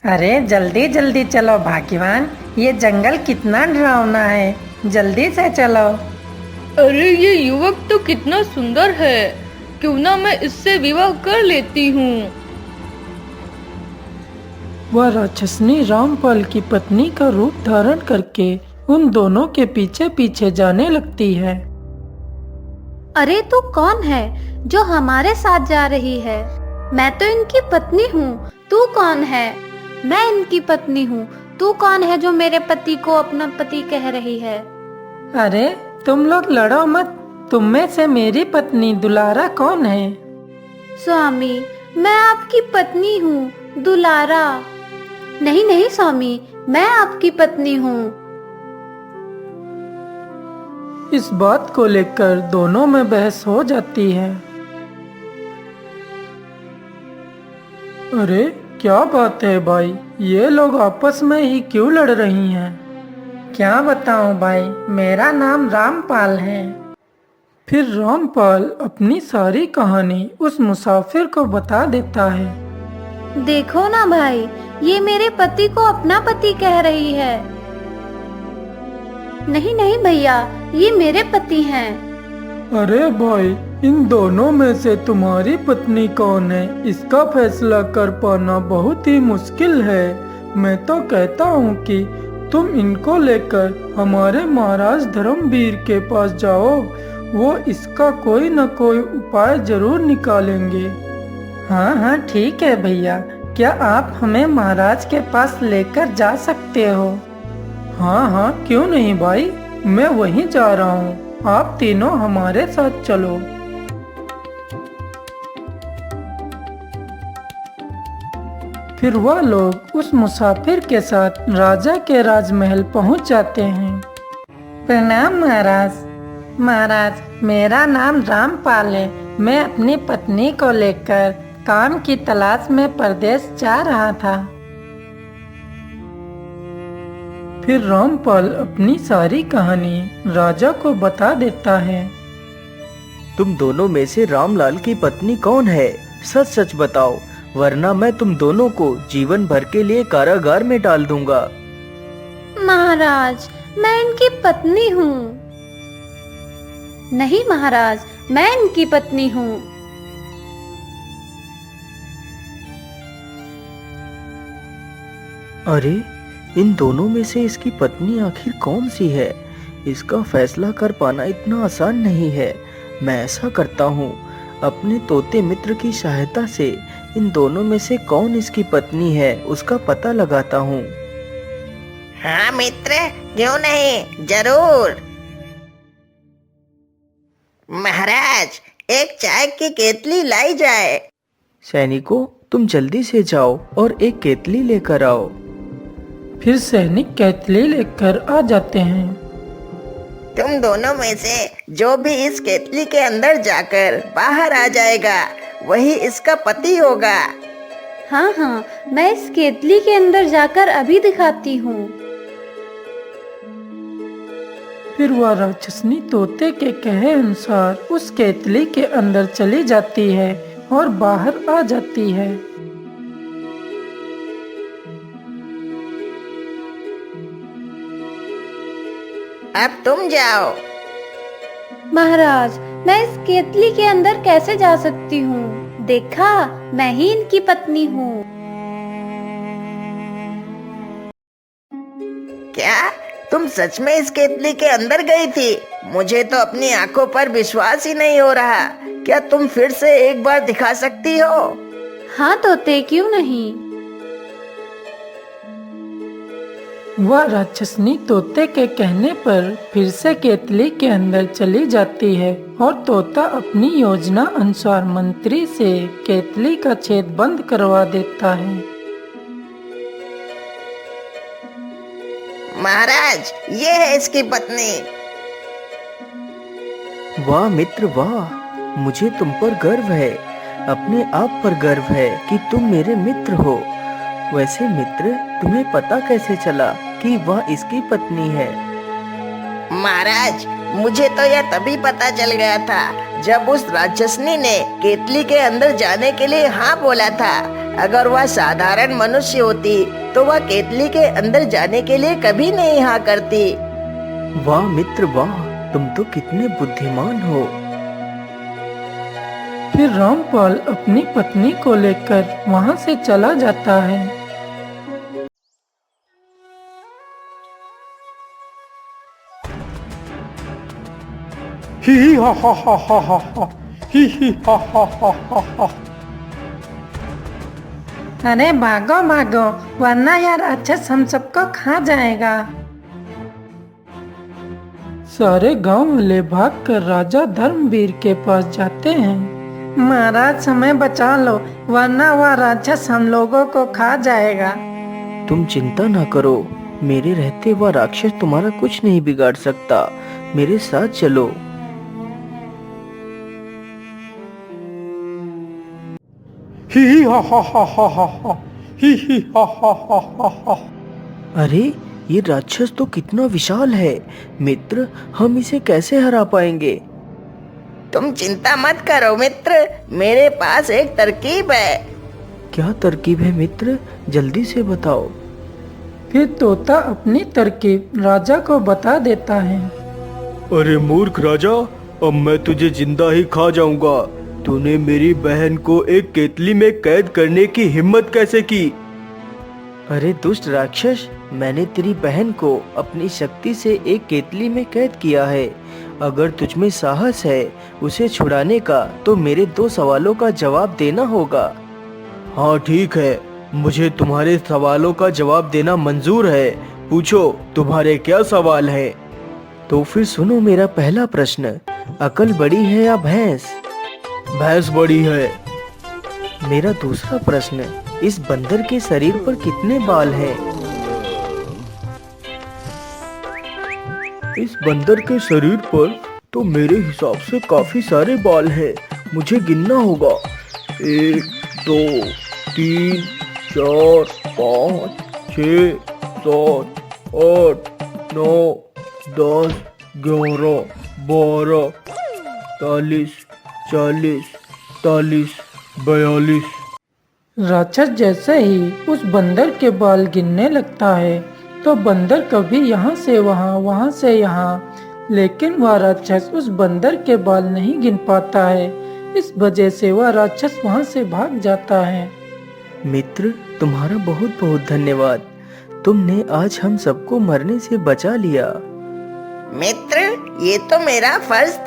अरे जल्दी जल्दी चलो भाग्यवान, ये जंगल कितना डरावना है, जल्दी से चलो। अरे ये युवक तो कितना सुंदर है, क्यों ना मैं इससे विवाह कर लेती हूँ। वह राक्षसनी रामपाल की पत्नी का रूप धारण करके उन दोनों के पीछे पीछे जाने लगती है। अरे तू कौन है जो हमारे साथ जा रही है? मैं तो इनकी पत्नी हूँ, तू कौन है? मैं इनकी पत्नी हूँ, तू कौन है जो मेरे पति को अपना पति कह रही है? अरे तुम लोग लड़ो मत, तुम में से मेरी पत्नी दुलारा कौन है? स्वामी, मैं आपकी पत्नी हूँ, दुलारा। नहीं नहीं स्वामी, मैं आपकी पत्नी हूँ। इस बात को लेकर दोनों में बहस हो जाती है। अरे क्या बात है भाई, ये लोग आपस में ही क्यों लड़ रही हैं? क्या बताऊं भाई, मेरा नाम रामपाल है। फिर रामपाल अपनी सारी कहानी उस मुसाफिर को बता देता है। देखो ना भाई, ये मेरे पति को अपना पति कह रही है। नहीं नहीं भैया, ये मेरे पति हैं। अरे भाई, इन दोनों में से तुम्हारी पत्नी कौन है, इसका फैसला कर पाना बहुत ही मुश्किल है। मैं तो कहता हूँ कि तुम इनको लेकर हमारे महाराज धर्मवीर के पास जाओ, वो इसका कोई न कोई उपाय जरूर निकालेंगे। हाँ हाँ ठीक है भैया, क्या आप हमें महाराज के पास लेकर जा सकते हो? हाँ हाँ क्यों नहीं भाई, मैं वहीं जा रहा हूँ, आप तीनों हमारे साथ चलो। फिर वह लोग उस मुसाफिर के साथ राजा के राजमहल पहुंच जाते हैं। प्रणाम महाराज। महाराज, मेरा नाम रामपाल है। मैं अपनी पत्नी को लेकर काम की तलाश में परदेश जा रहा था। फिर रामपाल अपनी सारी कहानी राजा को बता देता है। तुम दोनों में से रामलाल की पत्नी कौन है? सच सच बताओ, वरना मैं तुम दोनों को जीवन भर के लिए कारागार में डाल दूंगा। महाराज, मैं इनकी पत्नी हूँ। नहीं महाराज, मैं इनकी पत्नी हूँ। अरे इन दोनों में से इसकी पत्नी आखिर कौन सी है? इसका फैसला कर पाना इतना आसान नहीं है। मैं ऐसा करता हूँ, अपने तोते मित्र की सहायता से इन दोनों में से कौन इसकी पत्नी है उसका पता लगाता हूँ। हाँ मित्र, क्यों नहीं, जरूर। महाराज, एक चाय की केतली लाई जाए। सैनिकों, तुम जल्दी से जाओ और एक केतली लेकर आओ। फिर सैनिक केतली लेकर आ जाते हैं। तुम दोनों में से जो भी इस केतली के अंदर जाकर बाहर आ जाएगा, वही इसका पति होगा। हाँ हाँ, मैं इस केतली के अंदर जाकर अभी दिखाती हूँ। फिर वह राक्षसनी तोते के कहे अनुसार उस केतली के अंदर चली जाती है और बाहर आ जाती है। अब तुम जाओ। महाराज, मैं इस केतली के अंदर कैसे जा सकती हूँ? देखा, मैं ही इनकी पत्नी हूँ। क्या तुम सच में इस केतली के अंदर गई थी? मुझे तो अपनी आंखों पर विश्वास ही नहीं हो रहा। क्या तुम फिर से एक बार दिखा सकती हो? हाँ तोते, क्यों नहीं। वह राक्षसनी तोते के कहने पर फिर से केतली के अंदर चली जाती है और तोता अपनी योजना अनुसार मंत्री से केतली का छेद बंद करवा देता है। महाराज, ये है इसकी पत्नी। वाह मित्र वाह, मुझे तुम पर गर्व है, अपने आप पर गर्व है कि तुम मेरे मित्र हो। वैसे मित्र, तुम्हें पता कैसे चला कि वह इसकी पत्नी है? महाराज, मुझे तो यह तभी पता चल गया था जब उस राक्षसनी ने केतली के अंदर जाने के लिए हाँ बोला था। अगर वह साधारण मनुष्य होती तो वह केतली के अंदर जाने के लिए कभी नहीं हाँ करती। वाह मित्र वाह, तुम तो कितने बुद्धिमान हो। फिर रामपाल अपनी पत्नी को लेकर वहाँ से चला जाता है। ही हा हा हा हा हा हा, ही हा हा हा हा हा। अरे भागो भागो, वरना यार राक्षस हम सबको खा जाएगा। सारे गांव वाले भागकर राजा धर्मवीर के पास जाते हैं। महाराज हमें बचा लो, वरना वह राक्षस हम लोगों को खा जाएगा। तुम चिंता ना करो, मेरे रहते वह राक्षस तुम्हारा कुछ नहीं बिगाड़ सकता। मेरे साथ चलो। ही हा हा हा हा हा हा, ही हा हा हा हा हा। अरे ये राक्षस तो कितना विशाल है। मित्र, हम इसे कैसे हरा पाएंगे? तुम चिंता मत करो मित्र, मेरे पास एक तरकीब है। क्या तरकीब है मित्र? जल्दी से बताओ। फिर तोता अपनी तरकीब राजा को बता देता है। अरे मूर्ख राजा, अब मैं तुझे जिंदा ही खा जाऊंगा। तूने मेरी बहन को एक केतली में कैद करने की हिम्मत कैसे की? अरे दुष्ट राक्षस, मैंने तेरी बहन को अपनी शक्ति से एक केतली में कैद किया है। अगर तुझमें साहस है उसे छुड़ाने का, तो मेरे 2 सवालों का जवाब देना होगा। हाँ ठीक है, मुझे तुम्हारे सवालों का जवाब देना मंजूर है। पूछो, तुम्हारे क्या सवाल है? तो फिर सुनो मेरा पहला प्रश्न। अकल बड़ी है या भैंस? भैंस बड़ी है। मेरा दूसरा प्रश्न, इस बंदर के शरीर पर कितने बाल हैं? इस बंदर के शरीर पर तो मेरे हिसाब से काफी सारे बाल हैं। मुझे गिनना होगा। 1 2 3 4 5 6 7 8 9 10 11 12 43 40 41 42। राक्षस जैसे ही उस बंदर के बाल गिनने लगता है तो बंदर कभी यहाँ से वहाँ, वहाँ से यहाँ, लेकिन वह राक्षस उस बंदर के बाल नहीं गिन पाता है। इस वजह से वह राक्षस वहाँ से भाग जाता है। मित्र, तुम्हारा बहुत बहुत धन्यवाद। तुमने आज हम सबको मरने से बचा लिया। मित्र, ये तो मेरा फर्ज था।